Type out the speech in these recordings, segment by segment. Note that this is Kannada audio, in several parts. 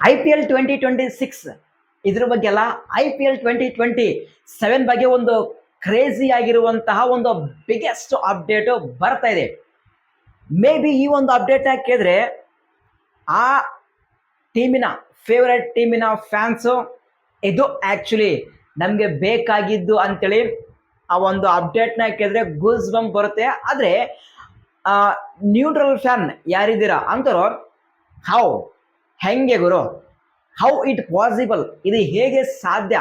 IPL 2026 ಇದ್ರ ಬಗ್ಗೆ ಅಲ್ಲ, IPL 2027 ಬಗ್ಗೆ ಒಂದು ಕ್ರೇಜಿ ಆಗಿರುವಂತಹ ಒಂದು ಬಿಗ್ಗೆಸ್ಟ್ ಅಪ್ಡೇಟ್ ಬರ್ತಾ ಇದೆ. ಮೇ ಬಿ ಈ ಒಂದು ಅಪ್ಡೇಟ್ ಕೇಳಿದ್ರೆ ಆ ಟೀಮಿನ ಫೇವರೆಟ್ ಟೀಮಿನ ಫ್ಯಾನ್ಸು ಇದು ಆಕ್ಚುಲಿ ನಮಗೆ ಬೇಕಾಗಿದ್ದು ಅಂತೇಳಿ ಆ ಒಂದು ಅಪ್ಡೇಟ್ನ ಕೇಳಿದ್ರೆ ಗೂಸ್ ಬಂಪ್ ಬರುತ್ತೆ. ಆದರೆ ನ್ಯೂಟ್ರಲ್ ಫ್ಯಾನ್ ಯಾರಿದ್ದೀರಾ ಅಂತಾರೋ ಹೆಂಗೆ ಗುರು, ಹೌ ಇಟ್ ಪಾಸಿಬಲ್, ಇದು ಹೇಗೆ ಸಾಧ್ಯ,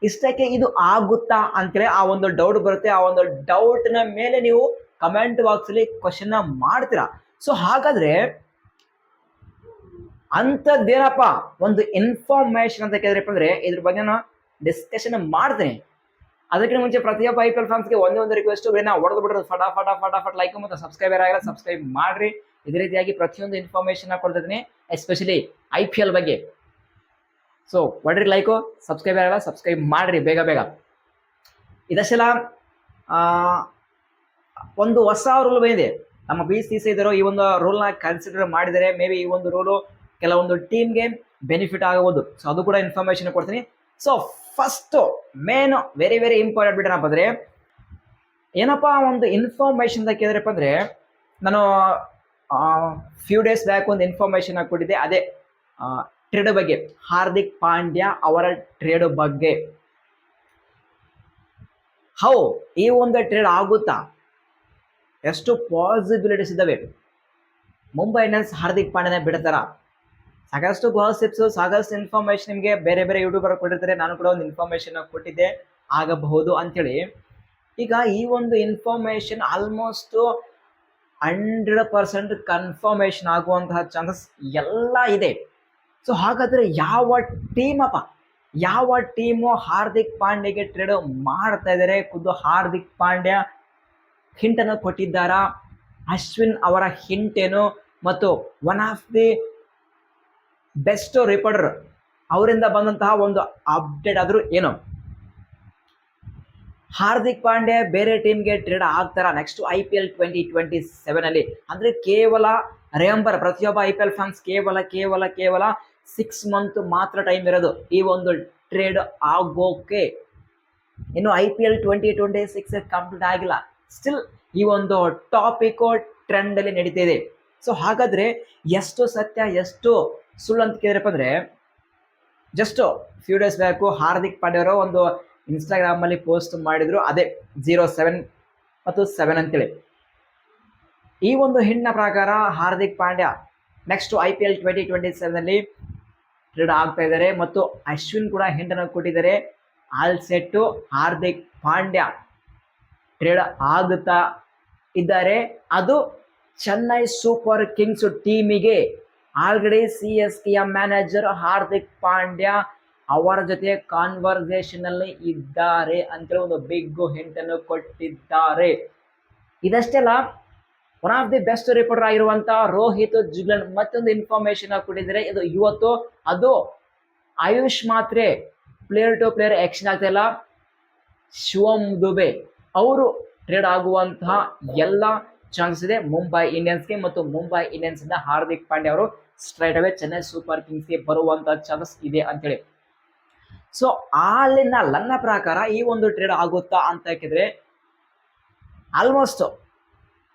ಇಷ್ಟಕ್ಕೆ ಇದು ಆಗುತ್ತಾ ಅಂತೇಳಿ ಆ ಒಂದು ಡೌಟ್ ಬರುತ್ತೆ. ಆ ಒಂದು ಡೌಟ್ನ ಮೇಲೆ ನೀವು ಕಮೆಂಟ್ ಬಾಕ್ಸಲ್ಲಿ ಕ್ವಶನ್ ಮಾಡ್ತೀರಾ. ಸೊ ಹಾಗಾದ್ರೆ ಅಂಥದ್ದೇನಪ್ಪ ಒಂದು ಇನ್ಫಾರ್ಮೇಶನ್ ಅಂತ ಕೇಳಿದ್ರಪ್ಪ ಅಂದ್ರೆ ಇದ್ರ ಬಗ್ಗೆ ನಾನು ಡಿಸ್ಕಷನ್ ಮಾಡ್ತೀನಿ. ಅದಕ್ಕಿಂತ ಮುಂಚೆ ಪ್ರತಿಯೊಬ್ಬ IPL ಫ್ಯಾನ್ಸ್ಗೆ ಒಂದು ರಿಕ್ವೆಸ್ಟ್, ಹೊಡೆದು ಬಿಡ್ರಿ ಫಟಾಫಟ್ ಲೈಕ್ ಮತ್ತು ಸಬ್ಸ್ಕ್ರೈಬರ್ ಆಗಿಲ್ಲ ಸಬ್ಸ್ಕ್ರೈಬ್ ಮಾಡ್ರಿ. ಇದೇ ರೀತಿಯಾಗಿ ಪ್ರತಿಯೊಂದು ಇನ್ಫಾರ್ಮೇಶನ್ ಕೊಡ್ತಿದ್ದೀನಿ, ಎಸ್ಪೆಷಲಿ IPL ಬಗ್ಗೆ. ಸೊ ಹೊಡ್ರಿ ಲೈಕು, ಸಬ್ಸ್ಕ್ರೈಬರ್ ಆಗಿಲ್ಲ ಸಬ್ಸ್ಕ್ರೈಬ್ ಮಾಡ್ರಿ ಬೇಗ. ಇದಷ್ಟೆಲ್ಲ ಒಂದು ಹೊಸ ರೂಲ್ ಬಂದಿದೆ. ನಮ್ಮ BCCI ಇದ್ದರು ಈ ಒಂದು ರೂಲ್ನ ಕನ್ಸಿಡರ್ ಮಾಡಿದರೆ ಮೇ ಬಿ ಈ ಒಂದು ರೂಲು ಕೆಲವೊಂದು ಟೀಮ್ಗೆ ಬೆನಿಫಿಟ್ ಆಗಬಹುದು. ಸೊ ಅದು ಕೂಡ ಇನ್ಫಾರ್ಮೇಶನ್ ಕೊಡ್ತೀನಿ. So first main very important bit ಏನಪ್ಪ ಅಂದ್ರೆ, ಏನಪ್ಪ ಒಂದು ಇನ್ಫಾರ್ಮೇಶನ್ ಅಂತ ಕೇಳಿದ್ರಪ್ಪ ಅಂದ್ರೆ, ನಾನು ಫ್ಯೂ ಡೇಸ್ ಬ್ಯಾಕ್ ಒಂದು ಇನ್ಫಾರ್ಮೇಶನ್ ಕೊಟ್ಟಿದ್ದೆ. ಅದೇ ಟ್ರೇಡ್ ಬಗ್ಗೆ, ಹಾರ್ದಿಕ್ ಪಾಂಡ್ಯ ಅವರ ಟ್ರೇಡ್ ಬಗ್ಗೆ. ಈ ಒಂದು ಟ್ರೇಡ್ ಆಗುತ್ತಾ, ಎಷ್ಟು ಪಾಸಿಬಿಲಿಟೀಸ್ ಇದ್ದಾವೆ. ಮುಂಬೈ ಇಂಡಿಯನ್ಸ್ ಹಾರ್ದಿಕ್ ಪಾಂಡ್ಯನ ಬಿಡ್ತಾರ? ಸಾಕಷ್ಟು ಗಾಸಿಪ್ಸ್, ಸಾಕಷ್ಟು ಇನ್ಫಾರ್ಮೇಶನ್ ನಿಮಗೆ ಬೇರೆ ಯೂಟ್ಯೂಬರ್ ಕೊಟ್ಟಿರ್ತಾರೆ. ನಾನು ಕೂಡ ಒಂದು ಇನ್ಫಾರ್ಮೇಶನ್ ಕೊಟ್ಟಿದ್ದೆ ಆಗಬಹುದು ಅಂತೇಳಿ. ಈಗ ಈ ಒಂದು ಇನ್ಫಾರ್ಮೇಶನ್ ಆಲ್ಮೋಸ್ಟ್ 100% ಕನ್ಫರ್ಮೇಶನ್ ಆಗುವಂತಹ ಚಾನ್ಸಸ್ ಎಲ್ಲ ಇದೆ. ಸೊ ಹಾಗಾದ್ರೆ ಯಾವ ಟೀಮು ಹಾರ್ದಿಕ್ ಪಾಂಡ್ಯಗೆ ಟ್ರೇಡ್ ಮಾಡ್ತಾ ಇದ್ದಾರೆ? ಖುದ್ದು ಹಾರ್ದಿಕ್ ಪಾಂಡ್ಯ ಹಿಂಟನ್ನು ಕೊಟ್ಟಿದ್ದಾರಾ? ಅಶ್ವಿನ್ ಅವರ ಹಿಂಟ್ ಏನು? ಮತ್ತು one of the best reporter ಅವರಿಂದ ಬಂದಂತಹ ಒಂದು ಅಪ್ಡೇಟ್ ಆದರೂ ಏನು? ಹಾರ್ದಿಕ್ ಪಾಂಡ್ಯ ಬೇರೆ ಟೀಮ್ಗೆ ಟ್ರೇಡ್ ಆಗ್ತಾರ ನೆಕ್ಸ್ಟ್ IPL 2027 ಅಲ್ಲಿ? ಅಂದ್ರೆ ಕೇವಲ ರಿಮೆಂಬರ್, ಪ್ರತಿಯೊಬ್ಬ IPL ಫ್ಯಾನ್ಸ್ ಕೇವಲ 6 ಮಂತ್ ಮಾತ್ರ ಟೈಮ್ ಇರೋದು ಈ ಒಂದು ಟ್ರೇಡ್ ಆಗೋಕೆ. ಇನ್ನು IPL 2026 ಕಂಪ್ಲೀಟ್ ಆಗಿಲ್ಲ, ಸ್ಟಿಲ್ ಈ ಒಂದು ಟಾಪಿಕ್ ಟ್ರೆಂಡ್ ಅಲ್ಲಿ ನಡೀತಾ ಇದೆ. ಸೊ ಹಾಗಾದ್ರೆ ಎಷ್ಟು ಸತ್ಯ ಎಷ್ಟು ಸುಳ್ಳು ಅಂತ ಕೇಳಿದ್ರಪ್ಪ ಅಂದ್ರೆ, just few days back Hardik Pandya ಅವರು ಒಂದು ಇನ್ಸ್ಟಾಗ್ರಾಮ್ ಅಲ್ಲಿ ಪೋಸ್ಟ್ ಮಾಡಿದ್ರು, ಅದೇ 07 ಮತ್ತು 7 ಅಂತೇಳಿ. ಈ ಒಂದು ಹಿಂಟ್ನ ಪ್ರಕಾರ ಹಾರ್ದಿಕ್ ಪಾಂಡ್ಯ ನೆಕ್ಸ್ಟ್ IPL 2027 ಅಲ್ಲಿ ಟ್ರೇಡ್ ಆಗ್ತಾ ಇದ್ದಾರೆ. ಮತ್ತು ಅಶ್ವಿನ್ ಕೂಡ ಹಿಂಟನ್ನು ಕೊಟ್ಟಿದ್ದಾರೆ, all set Hardik Pandya trade ಆಗುತ್ತಾ ಇದ್ದಾರೆ. ಅದು ಚೆನ್ನೈ ಸೂಪರ್ ಕಿಂಗ್ಸ್ ಟೀಮಿಗೆ. ಆಲ್ರೆಡಿ CSKಯ ಮ್ಯಾನೇಜರ್ ಹಾರ್ದಿಕ್ ಪಾಂಡ್ಯ ಅವರ ಜೊತೆ ಕಾನ್ವರ್ಸೇಷನ್ ಅಲ್ಲಿ ಇದ್ದಾರೆ ಅಂತೇಳಿ ಒಂದು ಬಿಗ್ ಹಿಂಟ್ ಅನ್ನು ಕೊಟ್ಟಿದ್ದಾರೆ. ಇದಷ್ಟೆಲ್ಲ one of the best reporter ಆಗಿರುವಂತಹ ರೋಹಿತ್ ಜುಗ್ಲನ್ ಮತ್ತೊಂದು ಇನ್ಫಾರ್ಮೇಶನ್ ಕೊಟ್ಟಿದ್ದಾರೆ. ಇದು ಇವತ್ತು, ಅದು ಆಯುಷ್ ಮಾತ್ರೆ ಪ್ಲೇಯರ್ ಟು ಪ್ಲೇಯರ್ ಆಕ್ಷನ್ ಆಗ್ತಾ ಇಲ್ಲ, ಶಿವಮ್ ದುಬೆ ಅವರು ಟ್ರೇಡ್ ಆಗುವಂತಹ ಎಲ್ಲ ಚಾನ್ಸಸ್ ಇದೆ ಮುಂಬೈ ಇಂಡಿಯನ್ಸ್ಗೆ. ಮತ್ತು ಮುಂಬೈ ಇಂಡಿಯನ್ಸ್ ಇಂದ ಹಾರ್ದಿಕ್ ಪಾಂಡ್ಯ ಅವರು ಸ್ಟ್ರೈಟ್ ಅವೇ ಚೆನ್ನೈ ಸೂಪರ್ ಕಿಂಗ್ಸ್ಗೆ ಬರುವಂತಹ ಚಾನ್ಸಸ್ ಇದೆ ಅಂತೇಳಿ. ಸೊ ಅಲ್ಲಿನ ನನ್ನ ಪ್ರಕಾರ ಈ ಒಂದು ಟ್ರೇಡ್ ಆಗುತ್ತಾ ಅಂತ ಹಾಕಿದ್ರೆ ಆಲ್ಮೋಸ್ಟ್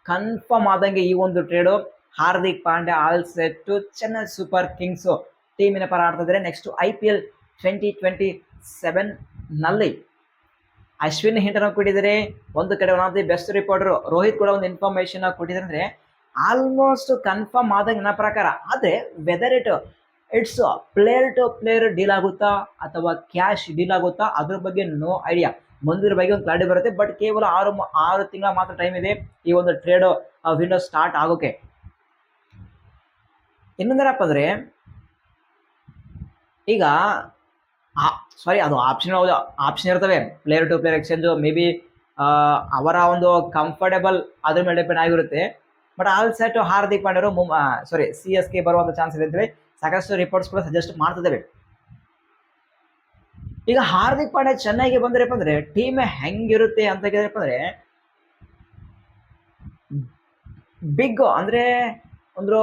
ಕನ್ಫರ್ಮ್ ಆದಂಗೆ ಈ ಒಂದು trade Hardik Pandya all set Chennai super kings ಟೀಮಿನ ಪರ ಆಡ್ತಾ ಇದ್ದಾರೆ ನೆಕ್ಸ್ಟ್ IPL 2027 ನಲ್ಲಿ. ಅಶ್ವಿನ್ ಹಿಂಟನ್ನು ಕೊಟ್ಟಿದ್ದಾರೆ, ಒಂದು ಕಡೆ one of the best reporter Rohit ಕೂಡ ಒಂದು ಇನ್ಫಾರ್ಮೇಶನ್ ಕೊಟ್ಟಿದ್ದಾರೆ. ಅಂದ್ರೆ ಆಲ್ಮೋಸ್ಟ್ ಕನ್ಫರ್ಮ್ ಆದಂಗೆ ನನ್ನ ಪ್ರಕಾರ. ಆದರೆ whether it's player to player deal ಆಗುತ್ತಾ ಅಥವಾ ಕ್ಯಾಶ್ ಡೀಲ್ ಆಗುತ್ತಾ ಅದ್ರ ಬಗ್ಗೆ ನೋ ಐಡಿಯಾ. ಮುಂದಿನ ಬಗ್ಗೆ ಒಂದು ಕ್ಲಾರಿಟಿ ಬರುತ್ತೆ. ಬಟ್ ಕೇವಲ 6 ತಿಂಗಳ ಮಾತ್ರ ಟೈಮ್ ಇದೆ ಈ ಒಂದು ಟ್ರೇಡ್ ವಿಂಡೋ ಸ್ಟಾರ್ಟ್ ಆಗೋಕೆ. ಇನ್ನೊಂದೇನಪ್ಪ ಅಂದ್ರೆ, ಈಗ ಅದು ಆಪ್ಷನ್ ಇರ್ತವೆ player to player exchange. May be ಅವರ ಒಂದು ಕಂಫರ್ಟೇಬಲ್ ಅದ್ರ ಮೇಲೆ ಡಿಪೆಂಡ್ ಆಗಿರುತ್ತೆ. ಬಟ್ ಆಲ್ ಸೆಟ್ ಹಾರ್ದಿಕ್ ಪಾಂಡ್ಯರು CSK ಬರುವಂತ ಚಾನ್ಸ್ ಇದೆ ಅಂತೇಳಿ ಸಾಕಷ್ಟು ರಿಪೋರ್ಟ್ಸ್ ಕೂಡ ಸಜೆಸ್ಟ್ ಮಾಡ್ತಿದ್ದೇವೆ. ಈಗ ಹಾರ್ದಿಕ್ ಪಾಂಡ್ಯ ಚೆನ್ನೈಗೆ ಬಂದ್ರಪ್ಪ ಅಂದ್ರೆ ಟೀಮ್ ಹೆಂಗಿರುತ್ತೆ ಅಂತ ಕೇಳಿದ್ರಪ್ಪ ಅಂದ್ರೆ, ಬಿಗ್ ಅಂದ್ರೆ ಒಂದು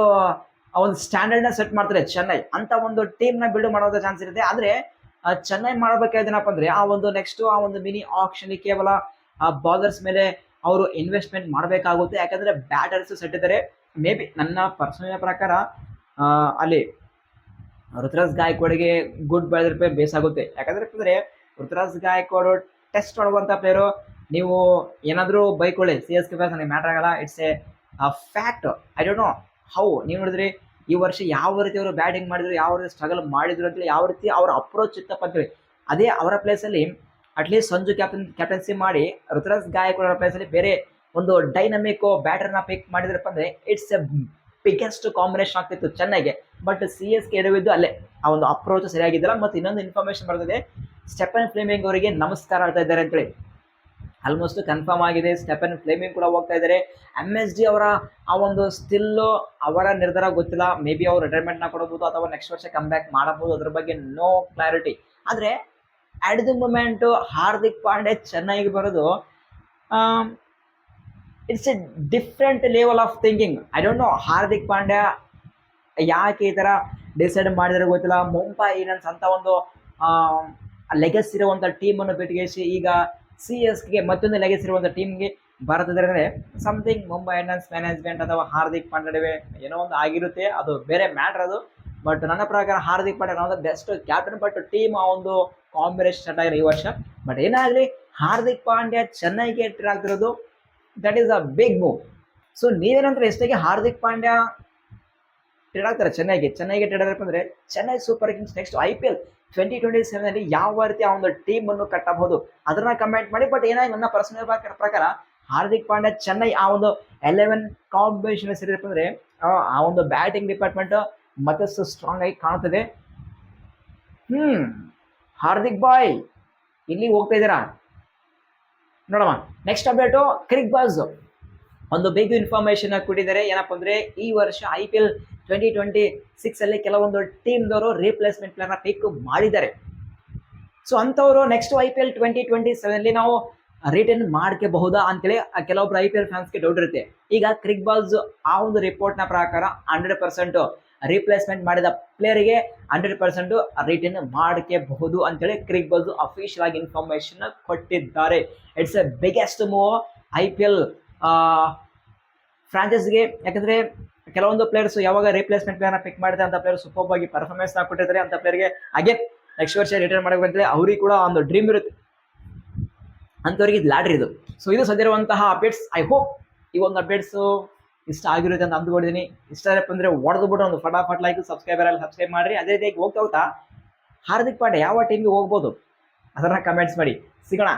ಆ ಒಂದು ಸ್ಟ್ಯಾಂಡರ್ಡ್ ನ ಸೆಟ್ ಮಾಡ್ತಾರೆ ಚೆನ್ನೈ ಅಂತ ಒಂದು ಟೀಮ್ ನ ಬಿಲ್ಡ್ ಮಾಡೋದ ಚಾನ್ಸ್ ಇರುತ್ತೆ. ಆದ್ರೆ ಚೆನ್ನೈ ಮಾಡ್ಬೇಕಾದೇನಪ್ಪ ಅಂದ್ರೆ ಆ ಒಂದು ನೆಕ್ಸ್ಟ್ ಆ ಒಂದು ಮಿನಿ ಆಕ್ಷನ್ ಕೇವಲ ಆ ಬಾಲರ್ಸ್ ಮೇಲೆ ಅವರು ಇನ್ವೆಸ್ಟ್ಮೆಂಟ್ ಮಾಡಬೇಕಾಗುತ್ತೆ. ಯಾಕಂದ್ರೆ ಬ್ಯಾಟರ್ಸ್ ಸೆಟ್ ಇದ್ದಾರೆ. ಮೇ ಬಿ ನನ್ನ ಪರ್ಸನಲ್ ಪ್ರಕಾರ ಅಲ್ಲಿ ಋತುರಾಜ್ ಗಾಯಕ್ವಾಡ್ಗೆ ಗುಡ್ ಬೆಳೆದ್ರೆ ಬೇಸ್ ಆಗುತ್ತೆ. ಯಾಕಂದ್ರೆ ಋತುರಾಜ್ ಗಾಯಕ್ವಾಡ್ ಟೆಸ್ಟ್ ಮಾಡುವಂತ ಪ್ಲೇಯರು. ನೀವು ಏನಾದರೂ ಬೈಕೊಳ್ಳಿ CSK ಫ್ಯಾನ್ಸ್, ನನಗೆ ಮ್ಯಾಟರ್ ಆಗಲ್ಲ. It's A fact. I don't know how ನೀವು ನೋಡಿದ್ರಿ ಈ ವರ್ಷ ಯಾವ ರೀತಿ ಅವರು ಬ್ಯಾಟಿಂಗ್ ಮಾಡಿದ್ರು, ಯಾವ ರೀತಿ ಸ್ಟ್ರಗಲ್ ಮಾಡಿದ್ರು ಅಂತೇಳಿ, ಯಾವ ರೀತಿ ಅವ್ರ ಅಪ್ರೋಚ್ ಇತ್ತಪ್ಪ ಅಂತೇಳಿ. ಅದೇ ಅವರ ಪ್ಲೇಸಲ್ಲಿ ಅಟ್ಲೀಸ್ಟ್ ಸಂಜು ಕ್ಯಾಪ್ಟನ್ಸಿ ಮಾಡಿ ಋತುರಾಜ್ ಗಾಯಕ್ವಾಡ್ ಪ್ಲೇಸಲ್ಲಿ ಬೇರೆ ಒಂದು ಡೈನಮಿಕ್ ಬ್ಯಾಟರ್ನ ಪಿಕ್ ಮಾಡಿದ್ರಪ್ಪ ಅಂದ್ರೆ ಇಟ್ಸ್ ಎ ಬಿಗ್ಗೆಸ್ಟ್ ಕಾಂಬಿನೇಷನ್ ಆಗ್ತಿತ್ತು ಚೆನ್ನೈಗೆ. ಬಟ್ CSK ಎಡವಿದ್ದು ಅಲ್ಲೇ, ಆ ಒಂದು ಅಪ್ರೋಚ್ ಸರಿಯಾಗಿದ್ದಿಲ್ಲ. ಮತ್ತು ಇನ್ನೊಂದು ಇನ್ಫಾರ್ಮೇಶನ್ ಬರ್ತದೆ, ಸ್ಟೆಫನ್ ಫ್ಲೇಮಿಂಗ್ ಅವರಿಗೆ ನಮಸ್ಕಾರ ಆಡ್ತಾ ಇದ್ದಾರೆ ಅಂತೇಳಿ ಆಲ್ಮೋಸ್ಟ್ ಕನ್ಫರ್ಮ್ ಆಗಿದೆ. ಸ್ಟೆಫನ್ ಫ್ಲೇಮಿಂಗ್ ಕೂಡ ಹೋಗ್ತಾ ಇದ್ದಾರೆ. MSD ಅವರ ಆ ಒಂದು ಸ್ಟಿಲ್ ಅವರ ನಿರ್ಧಾರ ಗೊತ್ತಿಲ್ಲ. ಮೇ ಬಿ ಅವ್ರು ರಿಟೈರ್ಮೆಂಟ್ನ ಕೊಡಬಹುದು ಅಥವಾ ನೆಕ್ಸ್ಟ್ ವರ್ಷ ಕಮ್ ಬ್ಯಾಕ್ ಮಾಡಬಹುದು, ಅದ್ರ ಬಗ್ಗೆ ನೋ ಕ್ಲಾರಿಟಿ. ಆದರೆ at the moment Hardik Pandya ಚೆನ್ನೈಗೆ ಬರೋದು it's a different level of thinking. I don't know Hardik Pandya ಯಾಕೆ ಈ ಥರ ಡಿಸೈಡ್ ಮಾಡಿದರೆ ಗೊತ್ತಿಲ್ಲ. ಮುಂಬೈ ಇಂಡಿಯನ್ಸ್ ಅಂತ ಒಂದು ಲೆಗಸ್ ಇರುವಂಥ ಟೀಮನ್ನು ಭೇಟಿಗೇಸಿ ಈಗ CSKಗೆ ಮತ್ತೊಂದು ಲೆಗಸ್ ಇರುವಂಥ ಟೀಮ್ಗೆ ಬರ್ತಿದ್ದಾರೆ ಅಂದರೆ ಸಮಥಿಂಗ್ ಮುಂಬೈ ಇಂಡಿಯನ್ಸ್ ಮ್ಯಾನೇಜ್ಮೆಂಟ್ ಅಥವಾ ಹಾರ್ದಿಕ್ ಪಾಂಡ್ಯ ನಡುವೆ ಏನೋ ಒಂದು ಆಗಿರುತ್ತೆ, ಅದು ಬೇರೆ ಮ್ಯಾಟ್ರ್ ಅದು. ಬಟ್ ನನ್ನ ಪ್ರಕಾರ ಹಾರ್ದಿಕ್ ಪಾಂಡ್ಯ ನಾವು ಬೆಸ್ಟ್ ಕ್ಯಾಪ್ಟನ್. ಬಟ್ ಟೀಮ್ ಆ ಒಂದು ಕಾಂಬಿನೇಷನ್ ಸ್ಟಾರ್ಟ್ ಆಗಿದೆ ಈ ವರ್ಷ. ಬಟ್ ಏನಾಗಲಿ, ಹಾರ್ದಿಕ್ ಪಾಂಡ್ಯ ಚೆನ್ನೈಗೆ ಎಂಟ್ರಿ ಆಗ್ತಿರೋದು that is a big move. So ನೀವೇನಂದ್ರೆ ಎಷ್ಟಾಗಿ ಹಾರ್ದಿಕ್ ಪಾಂಡ್ಯ ಟ್ರೇಡ್ ಆಗ್ತಾರೆ ಚೆನ್ನೈಗೆ ಟ್ರೇಡ್ ಆಗಪ್ಪ ಅಂದರೆ Chennai super kings next IPL 2027 ಯಾವ ರೀತಿ ಆ ಒಂದು ಟೀಮ್ ಅನ್ನು ಕಟ್ಟಬಹುದು ಅದನ್ನ ಕಮೆಂಟ್ ಮಾಡಿ. ಬಟ್ ಏನಾಗಿ ನನ್ನ ಪರ್ಸನಲ್ ಪ್ರಕಾರ ಹಾರ್ದಿಕ್ ಪಾಂಡ್ಯ ಚೆನ್ನೈ ಆ ಒಂದು 11 ಕಾಂಬಿನೇಷನ್ ಸೇರಿರಪ್ಪ ಅಂದ್ರೆ ಆ ಒಂದು ಬ್ಯಾಟಿಂಗ್ ಡಿಪಾರ್ಟ್ಮೆಂಟ್ ಮತ್ತಷ್ಟು ಸ್ಟ್ರಾಂಗ್ ಆಗಿ ಕಾಣುತ್ತದೆ. ಹಾರ್ದಿಕ್ ಬಾಯ್ ಇಲ್ಲಿ ಹೋಗ್ತಾ ಇದ್ದೀರಾ ನೋಡಮ್ಮ. ನೆಕ್ಸ್ಟ್ ಅಪ್ಡೇಟು ಕ್ರಿಕ್ ಬಜ್ ಒಂದು ಬಿಗ್ ಇನ್ಫಾರ್ಮೇಶನ್ ಕೊಟ್ಟಿದ್ದಾರೆ. ಏನಪ್ಪ ಅಂದ್ರೆ ಈ ವರ್ಷ IPL 2026 ಅಲ್ಲಿ ಕೆಲವೊಂದು ಟೀಮ್ದವರು ರೀಪ್ಲೇಸ್ಮೆಂಟ್ ಪ್ಲೇಯರ್ನ ಪಿಕ್ ಮಾಡಿದ್ದಾರೆ. ಸೊ ಅಂಥವ್ರು ನೆಕ್ಸ್ಟ್ IPL 2027 ಅಲ್ಲಿ ನಾವು ರಿಟರ್ನ್ ಮಾಡ್ಕೋಬಹುದಾ ಅಂತೇಳಿ ಕೆಲವೊಬ್ರು IPL ಫ್ಯಾನ್ಸ್ಗೆ ಡೌಟ್ ಇರುತ್ತೆ. ಈಗ ಕ್ರಿಕ್ ಬಜ್ ಆ ಒಂದು ರಿಪೋರ್ಟ್ನ ಪ್ರಕಾರ 100% ರೀಪ್ಲೇಸ್ಮೆಂಟ್ ಮಾಡಿದ ಪ್ಲೇಯರ್ಗೆ 100% ರಿಟರ್ನ್ ಮಾಡ್ಕೋಬಹುದು ಅಂತೇಳಿ ಕ್ರಿಕ್ ಬಜ್ ಅಫಿಷಿಯಲ್ ಆಗಿ ಇನ್ಫಾರ್ಮೇಶನ್ ಕೊಟ್ಟಿದ್ದಾರೆ. It's A biggest move IPL ಫ್ರಾಂಚೈಸ್ಗೆ. ಯಾಕಂದ್ರೆ ಕೆಲವೊಂದು ಪ್ಲೇಯರ್ಸ್ ಯಾವಾಗ ರೀಪ್ಲೇಸ್ಮೆಂಟ್ ಪ್ಲೇಯರ್ನ ಪಿಕ್ ಮಾಡಿದೆ ಅಂತ ಪ್ಲೇಯರ್ ಸೂಪರ್ ಆಗಿ ಪರ್ಫಾರ್ಮೆನ್ಸ್ ಕೊಟ್ಟಿದ್ದಾರೆ. ಅಂತ ಪ್ಲೇಯರ್ಗೆ ಅಗೇನ್ ನೆಕ್ಸ್ಟ್ ವರ್ಷ ರಿಟರ್ನ್ ಮಾಡಬೇಕು ಅಂತೇಳಿ ಅವ್ರಿಗೆ ಕೂಡ ಒಂದು ಡ್ರೀಮ್ ಇರುತ್ತೆ. ಅಂಥವ್ರಿಗೆ ಇದು ಲ್ಯಾಡ್ರಿ ಇದು. ಸೊ ಇದು ಸದ್ಯರುವಂತಹ ಅಪ್ಡೇಟ್ಸ್. ಐ ಹೋಪ್ ಈ ಒಂದು ಅಪ್ಡೇಟ್ಸ್ ಇಷ್ಟ ಆಗಿರುತ್ತೆ ಅಂತ ಅಂದ್ಕೊಂಡಿದ್ದೀನಿ. ಇಷ್ಟ ಆಗಪ್ಪ ಅಂದರೆ ಹೊಡೆದ್ಬಿಟ್ಟು ಒಂದು ಫಟಾಫಟ್ ಲೈಕ್ ಸಬ್ಸ್ಕ್ರೈಬ್ ಮಾಡಿರಿ. ಅದೇ ರೀತಿಯಾಗಿ ಹೋಗ್ತಾ ಹಾರ್ದಿಕ್ ಪಾಂಡ್ಯ ಯಾವ ಟೀಮ್ಗೆ ಹೋಗ್ಬೋದು ಅದನ್ನ ಕಮೆಂಟ್ಸ್ ಮಾಡಿ. ಸಿಗೋಣ.